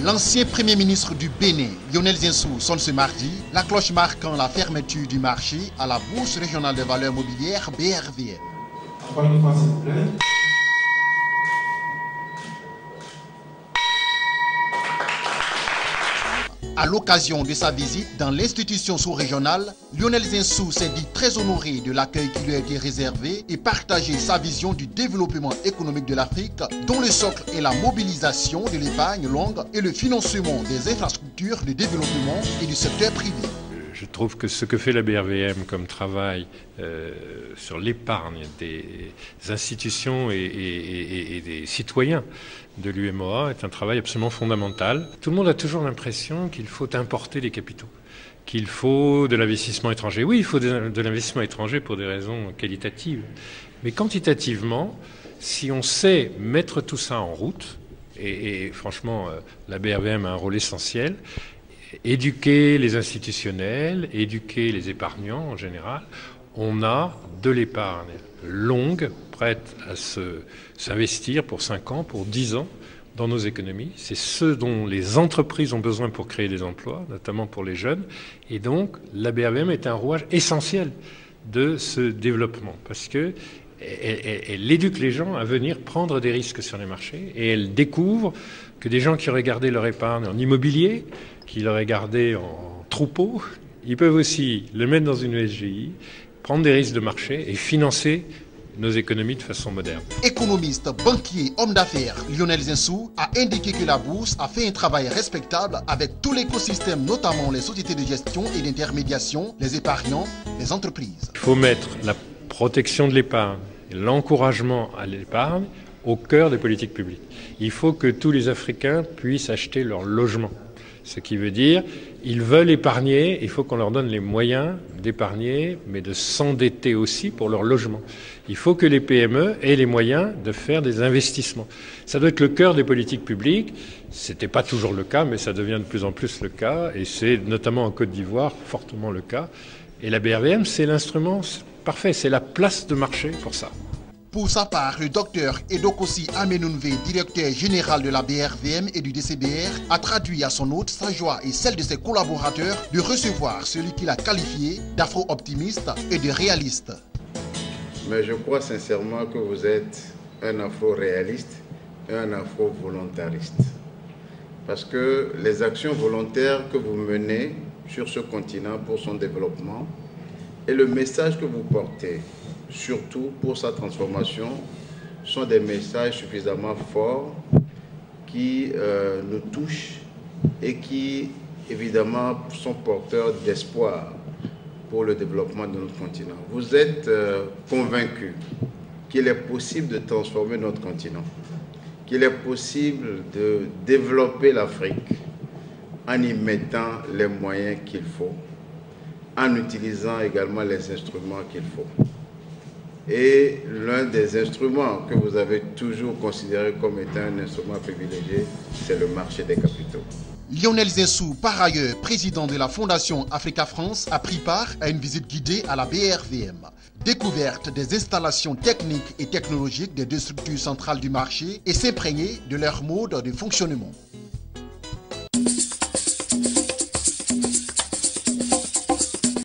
L'ancien Premier ministre du Bénin, Lionel Zinsou, sonne ce mardi la cloche marquant la fermeture du marché à la Bourse régionale des valeurs mobilières BRVM. Encore une fois, s'il vous plaît. À l'occasion de sa visite dans l'institution sous-régionale, Lionel Zinsou s'est dit très honoré de l'accueil qui lui a été réservé et partagé sa vision du développement économique de l'Afrique, dont le socle est la mobilisation de l'épargne longue et le financement des infrastructures de développement et du secteur privé. Je trouve que ce que fait la BRVM comme travail sur l'épargne des institutions et des citoyens de l'UMOA est un travail absolument fondamental. Tout le monde a toujours l'impression qu'il faut importer les capitaux, qu'il faut de l'investissement étranger. Oui, il faut de l'investissement étranger pour des raisons qualitatives. Mais quantitativement, si on sait mettre tout ça en route, et franchement, la BRVM a un rôle essentiel, éduquer les institutionnels, éduquer les épargnants en général, on a de l'épargne longue, prête à s'investir pour 5 ans, pour 10 ans dans nos économies. C'est ce dont les entreprises ont besoin pour créer des emplois, notamment pour les jeunes. Et donc, la BRVM est un rouage essentiel de ce développement parce que elle éduque les gens à venir prendre des risques sur les marchés et elle découvre que des gens qui auraient gardé leur épargne en immobilier, qui l'auraient gardé en troupeau, ils peuvent aussi le mettre dans une SGI, prendre des risques de marché et financer nos économies de façon moderne. Économiste, banquier, homme d'affaires, Lionel Zinsou a indiqué que la bourse a fait un travail respectable avec tout l'écosystème, notamment les sociétés de gestion et d'intermédiation, les épargnants, les entreprises. Il faut mettre la protection de l'épargne et l'encouragement à l'épargne au cœur des politiques publiques. Il faut que tous les Africains puissent acheter leur logement. Ce qui veut dire, ils veulent épargner, il faut qu'on leur donne les moyens d'épargner, mais de s'endetter aussi pour leur logement. Il faut que les PME aient les moyens de faire des investissements. Ça doit être le cœur des politiques publiques. C'était pas toujours le cas, mais ça devient de plus en plus le cas, et c'est notamment en Côte d'Ivoire fortement le cas. Et la BRVM, c'est l'instrument parfait, c'est la place de marché pour ça. Pour sa part, le docteur Edokossi Amenunve, directeur général de la BRVM et du DCBR, a traduit à son hôte sa joie et celle de ses collaborateurs de recevoir celui qu'il a qualifié d'afro-optimiste et de réaliste. Mais je crois sincèrement que vous êtes un afro-réaliste et un afro-volontariste. Parce que les actions volontaires que vous menez sur ce continent pour son développement et le message que vous portez, surtout pour sa transformation, sont des messages suffisamment forts qui nous touchent et qui, évidemment, sont porteurs d'espoir pour le développement de notre continent. Vous êtes convaincus qu'il est possible de transformer notre continent, qu'il est possible de développer l'Afrique en y mettant les moyens qu'il faut, en utilisant également les instruments qu'il faut. Et l'un des instruments que vous avez toujours considéré comme étant un instrument privilégié, c'est le marché des capitaux. Lionel Zinsou, par ailleurs président de la Fondation Africa France, a pris part à une visite guidée à la BRVM. Découverte des installations techniques et technologiques des deux structures centrales du marché et s'imprégner de leur mode de fonctionnement.